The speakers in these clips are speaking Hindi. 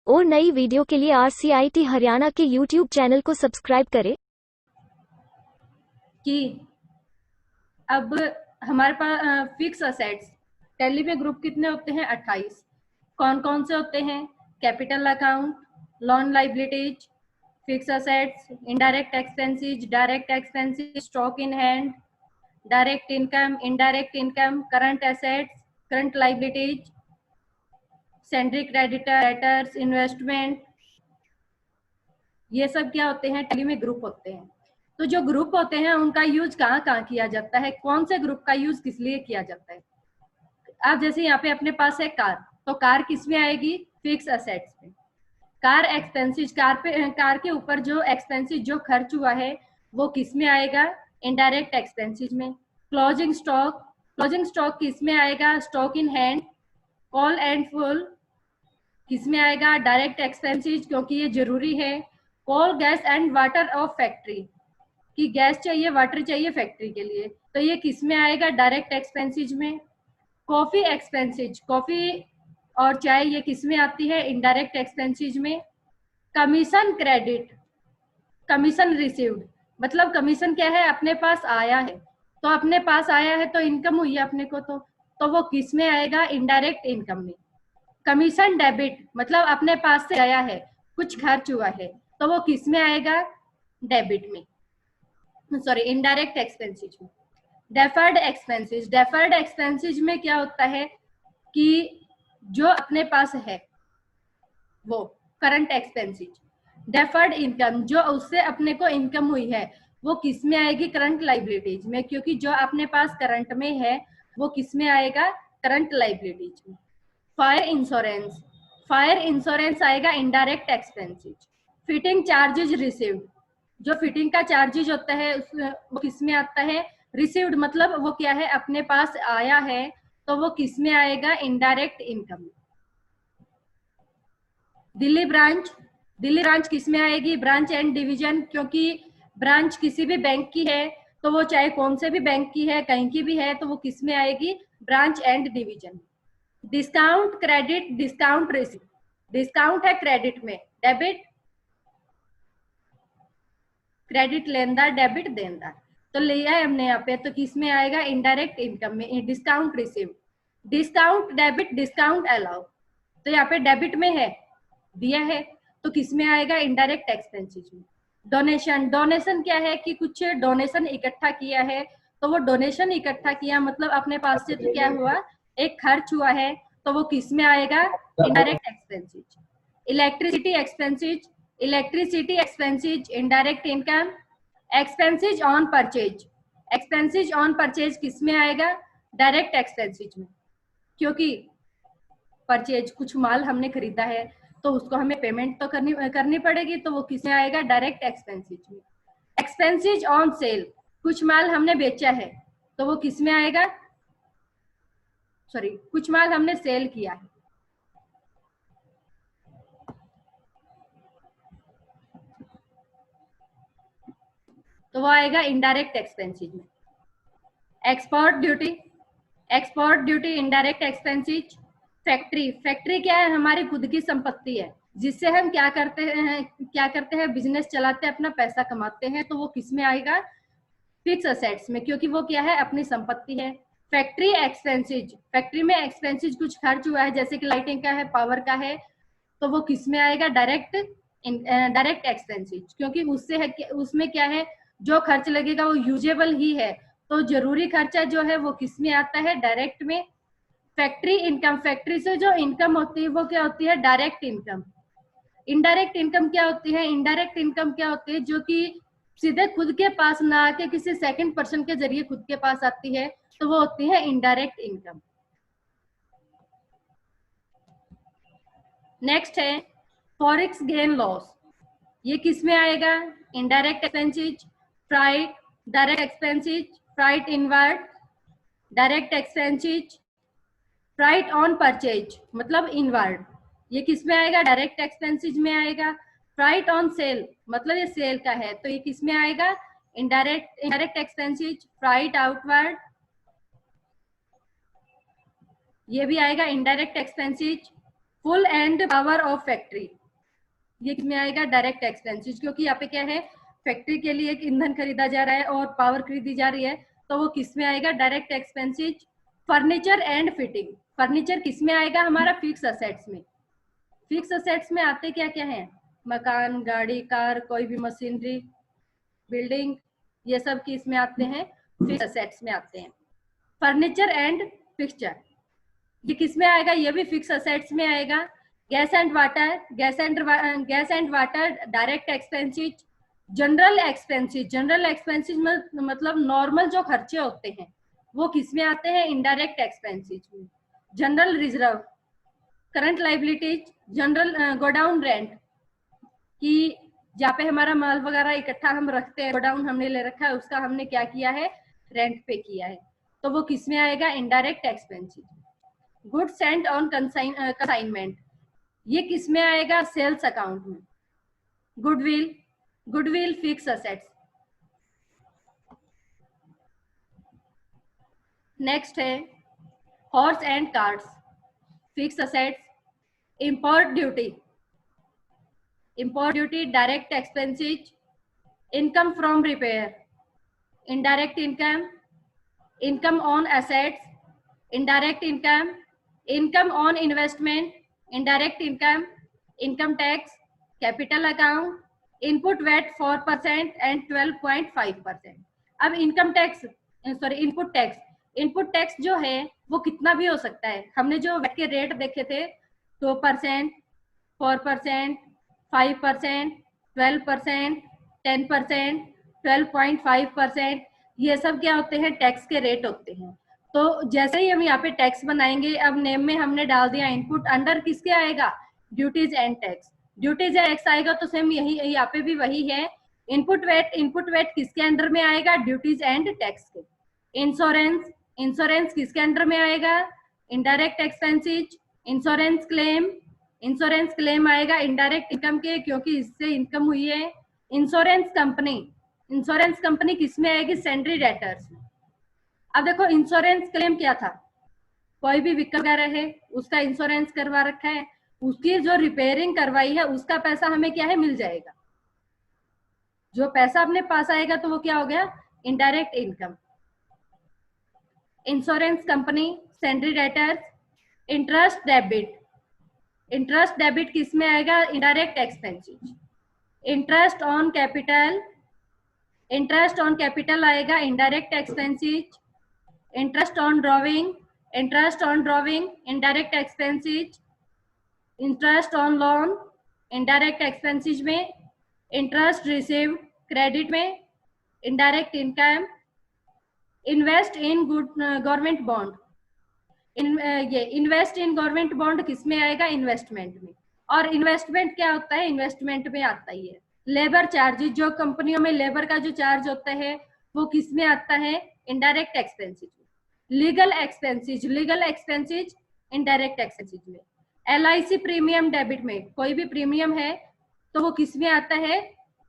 और नई वीडियो के लिए RCIT हरियाणा के YouTube चैनल को सब्सक्राइब करें। कि अब हमारे पास फिक्स असेट्स टैली में ग्रुप कितने होते हैं? 28। कौन कौन से होते हैं? Capital account, loan liabilities, fix assets, indirect expenses, direct expenses, stock in hand, direct income, indirect income, current assets, current liabilities, sundry creditor, debtors, investment. ये सब क्या होते हैं? टैली में ग्रुप होते हैं। तो जो ग्रुप होते हैं उनका यूज कहाँ कहाँ किया जाता है? कौन से ग्रुप का यूज किस लिए किया जाता है? आप जैसे यहाँ पे अपने पास है कार, तो कार किस में आएगी? फिक्स असेट्स में। कार एक्सपेंसेस, कार के ऊपर जो एक्सपेंसेस जो खर्च हुआ है वो किस में आएगा? इनडायरेक्ट एक्सपेंसेस में। क्लोजिंग स्टॉक किस में आएगा? Stock in hand. Coal and fuel किस में आएगा? डायरेक्ट एक्सपेंसेस, क्योंकि ये जरूरी है। Coal, gas and water of factory, कि गैस चाहिए, वाटर चाहिए फैक्ट्री के लिए, तो ये किस में आएगा? डायरेक्ट एक्सपेंसेस में। कॉफी एक्सपेंसेस, कॉफी और चाय, ये किस में आती है? इनडायरेक्ट एक्सपेंसेस में। कमीशन क्रेडिट, कमीशन रिसीव्ड, मतलब कमीशन क्या है? अपने पास आया है, तो अपने पास आया है तो इनकम हुई है अपने को, तो वो किस में आएगा? इनडायरेक्ट इनकम में। कमीशन डेबिट, मतलब अपने पास से गया है, कुछ खर्च हुआ है, तो वो किस में आएगा? डेबिट में, सॉरी इनडायरेक्ट एक्सपेंसेस में। डेफर्ड एक्सपेंसेस में क्या होता है कि जो अपने पास है वो करंट एक्सपेंसेस। डेफर्ड इनकम, जो उससे अपने को इनकम हुई है, वो किस में आएगी? करंट लाइबिलिटीज में, क्योंकि जो अपने पास करंट में है वो किस में आएगा? करंट लाइबिलिटीज में। फायर इंश्योरेंस आएगा indirect expenses. Fitting charges received, जो फिटिंग का चार्जेज होता है वो किस में आता है? रिसीव्ड, मतलब वो क्या है? अपने पास आया है, तो वो किस में आएगा? इनडायरेक्ट इनकम में। दिल्ली ब्रांच किस में आएगी? ब्रांच एंड डिवीजन, क्योंकि ब्रांच किसी भी बैंक की है, तो वो चाहे कौन से भी बैंक की है, कहीं की भी है, तो वो किस में आएगी? Branch and division. Discount credit, discount receive, discount है क्रेडिट में, डेबिट क्रेडिट लेनदार, डेबिट देनदार, तो लिया है हमने यहाँ पे, तो किस में आएगा? इनडायरेक्ट इनकम में। Discount receive, discount debit, discount allow, तो यहाँ पे डेबिट में है, दिया है, तो किस में आएगा? इनडायरेक्ट एक्सपेंसेस में। डोनेशन क्या है कि कुछ डोनेशन इकट्ठा किया है, तो वो डोनेशन इकट्ठा किया मतलब अपने पास से तो क्या हुआ? एक खर्च हुआ है, तो वो किस में आएगा? Indirect expenses. Electricity expenses, indirect income. Expenses on purchase किस में आएगा? डायरेक्ट एक्सपेंसेस में, क्योंकि परचेज, कुछ माल हमने खरीदा है तो उसको हमें पेमेंट तो करनी पड़ेगी, तो वो किस में आएगा? डायरेक्ट एक्सपेंसेस में। एक्सपेंसेस ऑन सेल, कुछ माल हमने बेचा है, तो वो किस में आएगा? सॉरी, कुछ माल हमने सेल किया है, तो वो आएगा इनडायरेक्ट एक्सपेंसेस में। Export duty indirect expenses. Factory क्या है? हमारी खुद की संपत्ति है, जिससे हम क्या करते हैं? बिजनेस चलाते हैं, अपना पैसा कमाते हैं, तो वो किस में आएगा? फिक्स असेट्स में, क्योंकि वो क्या है? अपनी संपत्ति है। फैक्ट्री एक्सपेंसेस, फैक्ट्री में एक्सपेंसेस कुछ खर्च हुआ है, जैसे कि लाइटिंग का है, पावर का है, तो वो किस में आएगा? डायरेक्ट एक्सपेंसेस, क्योंकि उसमें क्या है? जो खर्च लगेगा वो यूजेबल ही है, तो जरूरी खर्चा जो है वो किस में आता है? डायरेक्ट में। फैक्ट्री इनकम, फैक्ट्री से जो इनकम होती है वो क्या होती है? Direct income. इनडायरेक्ट इनकम क्या होती है? इनडायरेक्ट इनकम क्या होती है? जो कि सीधे खुद के पास ना आके किसी सेकंड पर्सन के जरिए खुद के पास आती है, तो वो होती है इनडायरेक्ट इनकम। नेक्स्ट है फॉरेक्स गेन लॉस, ये किस में आएगा? Indirect expenses. Freight, direct expenses, freight inward, direct expenses. Freight on purchase, मतलब इनवर्ड, ये किस में आएगा? डायरेक्ट एक्सपेंसेस में आएगा। फ्राइट ऑन सेल, मतलब ये सेल का है, तो ये किस में आएगा? Indirect expenses. फ्राइट आउटवर्ड, ये भी आएगा indirect expenses. Full and power of factory, ये किसमें आएगा? डायरेक्ट एक्सपेंसेस, क्योंकि यहाँ पे क्या है, फैक्ट्री के लिए एक ईंधन खरीदा जा रहा है और पावर खरीदी जा रही है, तो वो किसमें आएगा? Direct expenses. Furniture and fitting, furniture किसमें आएगा? हमारा फिक्स असेट्स में। फिक्स असेट्स में आते क्या क्या है? मकान, गाड़ी, कार, कोई भी मशीनरी, बिल्डिंग, ये सब किस में आते हैं? फिक्स असेट्स में आते हैं। फर्नीचर एंड फिक्सचर, ये किस में आएगा? ये भी फिक्स असेट्स में आएगा। Gas and water, gas and water direct expenses. General expenses, general expenses मतलब नॉर्मल जो खर्चे होते हैं वो किस में आते हैं? इनडायरेक्ट एक्सपेंसेस में। General reserve, current liabilities, general godown rent, कि जहाँ पे हमारा माल वगैरह इकट्ठा हम रखते हैं, गोडाउन हमने ले रखा है, उसका हमने क्या किया है? रेंट पे किया है, तो वो किस में आएगा? Indirect expenses. Goods sent on consignment, ये किस में आएगा? सेल्स अकाउंट में। Goodwill, goodwill fix assets. Next है horse and carts, fix assets. Import duty, import duty direct expenses. Income from repair, indirect income. Income on assets, indirect income. Income on investment, indirect income. Income tax, capital account. Input VAT 4% and 12.5%. अब income tax, sorry input tax, input tax जो है वो कितना भी हो सकता है। हमने जो वैट के रेट देखे थे 2%, 4%, 5%, 12%, 10%, 12.5%, ये सब क्या होते हैं? टैक्स के रेट होते हैं। तो जैसे ही हम यहाँ पे टैक्स बनाएंगे, अब नेम में हमने डाल दिया इनपुट, अंडर किसके आएगा? Duties and tax. Duties and tax आएगा तो सेम यही यहाँ पे भी वही है। इनपुट वेट किसके अंडर में आएगा? ड्यूटीज एंड टैक्स के। इंश्योरेंस, इंश्योरेंस किसके अंडर में आएगा? Indirect expenses. Insurance claim, insurance claim आएगा इनडायरेक्ट इनकम के, क्योंकि इससे इनकम हुई है। इंश्योरेंस कंपनी, इंश्योरेंस कंपनी किस में आएगी? Sundry debtors. अब देखो इंश्योरेंस क्लेम क्या था? कोई भी व्हीकल वगैरह है उसका इंश्योरेंस करवा रखा है, उसकी जो रिपेयरिंग करवाई है उसका पैसा हमें क्या है? मिल जाएगा। जो पैसा अपने पास आएगा तो वो क्या हो गया? Indirect income. Insurance company, sundry debtors. Interest debit, interest debit किस में आएगा? Indirect expenses. Interest on capital, interest on capital आएगा indirect expenses. Interest on drawing, interest on drawing indirect expenses. Interest on loan, indirect expenses में। इंटरेस्ट रिसीव्ड क्रेडिट में, indirect income. Invest in government bond, ये इन्वेस्ट इन गवर्नमेंट बॉन्ड किस में आएगा? इन्वेस्टमेंट में। और इन्वेस्टमेंट क्या होता है? इन्वेस्टमेंट में आता ही है। लेबर चार्जेस, जो कंपनियों में लेबर का जो चार्ज होता है वो किस में आता है? इनडायरेक्ट एक्सपेंसेस में। Legal expenses, legal expenses indirect expenses में। LIC प्रीमियम डेबिट में, कोई भी प्रीमियम है तो वो किस में आता है?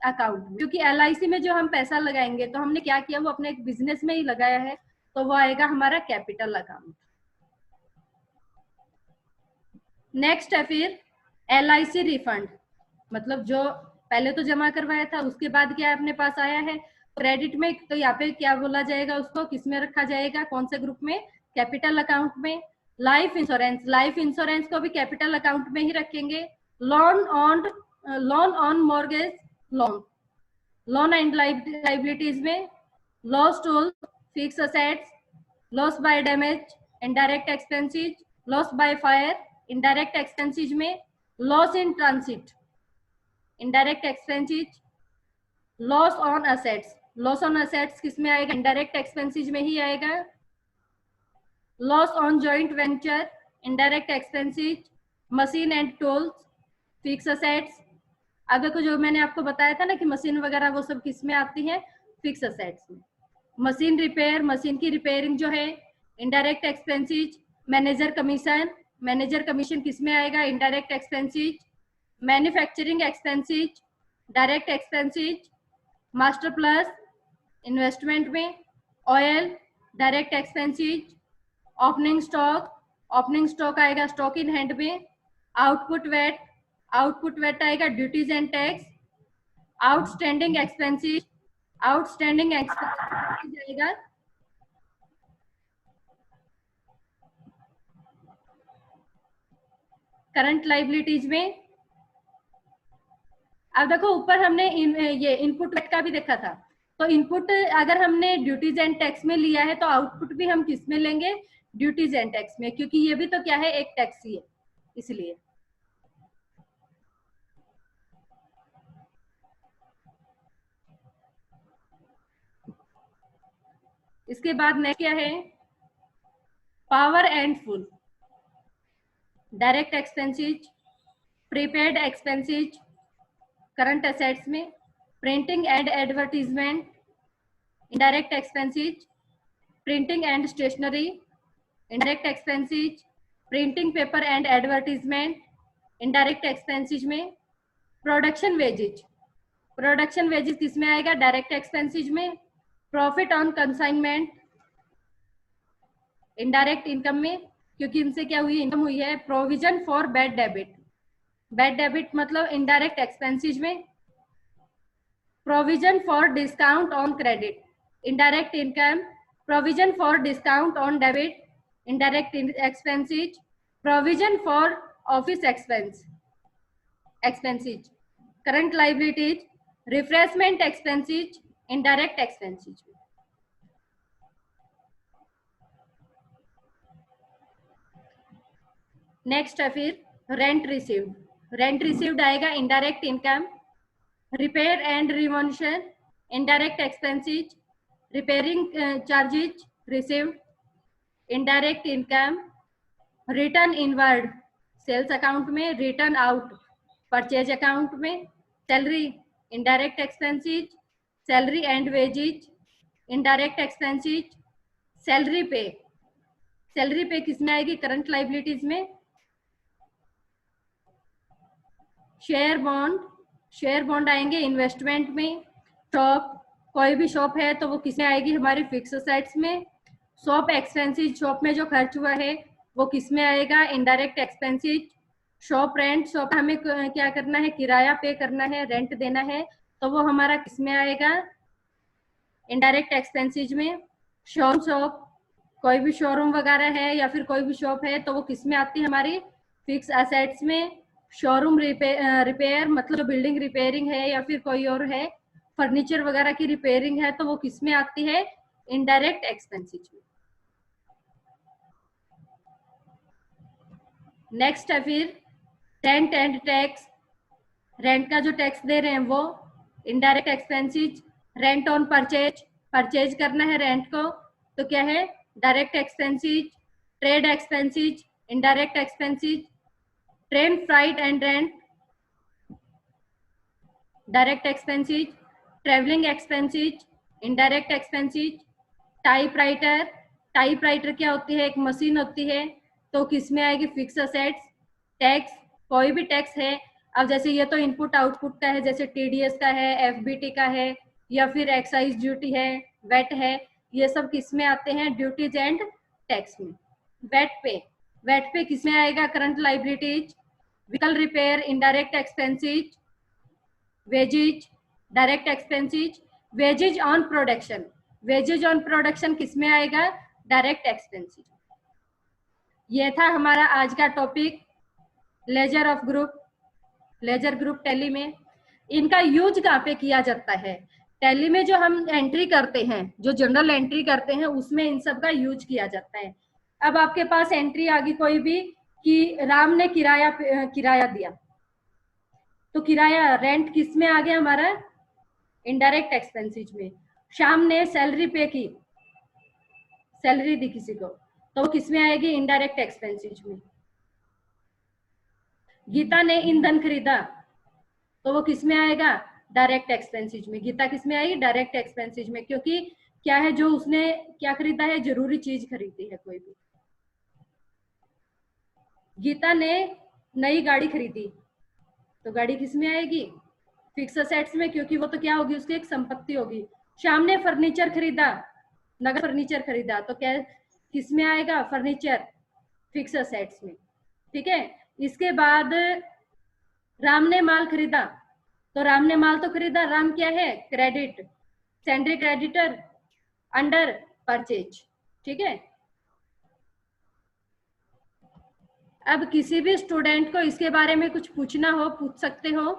अकाउंट में, क्योंकि LIC में जो हम पैसा लगाएंगे तो हमने क्या किया? वो अपने एक बिजनेस में ही लगाया है, तो वो आएगा हमारा कैपिटल अकाउंट। नेक्स्ट है फिर LIC रिफंड, मतलब जो पहले तो जमा करवाया था उसके बाद क्या अपने पास आया है क्रेडिट में, तो यहाँ पे क्या बोला जाएगा? उसको किस में रखा जाएगा? कौन से ग्रुप में? कैपिटल अकाउंट में। लाइफ इंश्योरेंस, लाइफ इंश्योरेंस को भी कैपिटल अकाउंट में ही रखेंगे। Loan on mortgage loan, loan and liabilities में। Loss to fix assets, loss by damage indirect expenses, loss by fire indirect expenses में। Loss in transit indirect expenses. Loss on assets, loss on assets किस में आएगा? इनडायरेक्ट एक्सपेंसेस में ही आएगा। Loss on joint venture indirect expenses. Machine and tools fix assets. अगर को जो मैंने आपको बताया था ना कि मशीन वगैरह वो सब किस में आती है? फिक्स असेट्स में। मशीन रिपेयर, मशीन की रिपेयरिंग जो है indirect expenses. Manager commission, manager commission किस में आएगा? Indirect expenses. Manufacturing expenses direct expenses. Master plus investment में। Oil direct expenses. Opening stock, opening stock आएगा स्टॉक इन हैंड में। आउटपुट वेट, आउटपुट वेट आएगा duties and tax, outstanding expenses, outstanding expenses जाएगा करंट लाइबिलिटीज में। अब देखो ऊपर हमने ये इनपुट वेट का भी देखा था, तो इनपुट अगर हमने ड्यूटीज एंड टैक्स में लिया है तो आउटपुट भी हम किस में लेंगे, ड्यूटीज एंड टैक्स में, क्योंकि ये भी तो क्या है, एक टैक्स ही है, इसलिए। इसके बाद नेक्स्ट क्या है, power and fuel, direct expenses, prepaid expenses current assets में, printing and advertisement indirect expenses, printing and stationery indirect expenses, printing paper and advertisement indirect expenses में, प्रोडक्शन वेजेज, प्रोडक्शन वेजेस किस में आएगा, डायरेक्ट एक्सपेंसेस में, profit on consignment indirect income में, क्योंकि इनसे क्या हुई, इनकम हुई है, provision for bad debit, bad debit मतलब इनडायरेक्ट एक्सपेंसेस में, provision for discount on credit indirect income, provision for discount on debit indirect expenses, provision for office expenses current liabilities, refreshment expenses indirect expenses. Next है फिर रेंट रिसीव्ड, रेंट रिसीव्ड आएगा इनडायरेक्ट इनकम, रिपेयर एंड रिमोशन indirect expenses, repairing charges received indirect income, return inward sales account में, रिटर्न आउट परचेज अकाउंट में, salary indirect expenses, salary and wages indirect expenses, salary pay, salary pay किसमें आएगी, करंट लाइबिलिटीज में, शेयर बॉन्ड, शेयर बॉन्ड आएंगे इन्वेस्टमेंट में, शॉप, कोई भी शॉप है तो वो किसमें आएगी, हमारी फिक्स असेट्स में, शॉप एक्सपेंसेस, शॉप में जो खर्च हुआ है वो किसमें आएगा, indirect expenses, shop rent, shop हमें क्या करना है, किराया पे करना है, रेंट देना है, तो वो हमारा किसमें आएगा, इनडायरेक्ट एक्सपेंसेस में, शॉप, कोई भी शोरूम वगैरह है या फिर कोई भी शॉप है तो वो किसमें आती है, हमारी फिक्स एसेट्स में, शोरूम रिपेयर मतलब जो बिल्डिंग रिपेयरिंग है या फिर कोई और है, फर्नीचर वगैरह की रिपेयरिंग है तो वो किसमें आती है, इनडायरेक्ट एक्सपेंसेस में। नेक्स्ट है फिर रेंट एंड टैक्स, रेंट का जो टैक्स दे रहे हैं वो indirect expenses, rent on purchase, purchase करना है रेंट को तो क्या है, direct expenses, trade expenses indirect expenses, train freight and rent direct expenses, travelling expenses indirect expenses, typewriter, typewriter क्या होती है, एक मशीन होती है तो किसमें आएगी, फिक्स असेट्स, टैक्स, कोई भी टैक्स है, अब जैसे ये तो इनपुट आउटपुट का है, जैसे टीडीएस का है, एफबीटी का है या फिर एक्साइज ड्यूटी है, वेट है, ये सब किसमें आते हैं, ड्यूटीज एंड टैक्स में। वेट पे किसमें आएगा, current liabilities, vehicle repair indirect expenses, wages direct expenses, wages on production, wages on production किसमें आएगा, डायरेक्ट एक्सपेंसेस। ये था हमारा आज का topic ledger of group, ledger group Tally में। इनका यूज कहाँ पे किया जाता है, टैली में जो हम एंट्री करते हैं, जो जनरल एंट्री करते हैं उसमें इन सब का यूज किया जाता है। अब आपके पास एंट्री आ गई कोई भी कि राम ने किराया दिया, तो किराया रेंट किस में आ गया हमारा, इनडायरेक्ट एक्सपेंसेस में। श्याम ने सैलरी पे की, सैलरी दी किसी को, तो वो किस में आएगी, इनडायरेक्ट एक्सपेंसेस में। गीता ने ईंधन खरीदा तो वो किस में आएगा, डायरेक्ट एक्सपेंसेस में। गीता किस में आएगी, डायरेक्ट एक्सपेंसेस में, क्योंकि क्या है, जो उसने क्या खरीदा है, जरूरी चीज खरीदी है कोई भी। गीता ने नई गाड़ी खरीदी तो गाड़ी किस में आएगी, फिक्स असेट्स में, क्योंकि वो तो क्या होगी, उसकी एक संपत्ति होगी। श्याम ने फर्नीचर खरीदा, नगर फर्नीचर खरीदा तो क्या किस में आएगा, फर्नीचर, फिक्स असेट्स में। ठीक है, इसके बाद राम ने माल खरीदा, तो राम ने माल तो खरीदा, राम क्या है, credit, sundry creditor, under purchase, ठीक है। अब किसी भी स्टूडेंट को इसके बारे में कुछ पूछना हो पूछ सकते हो।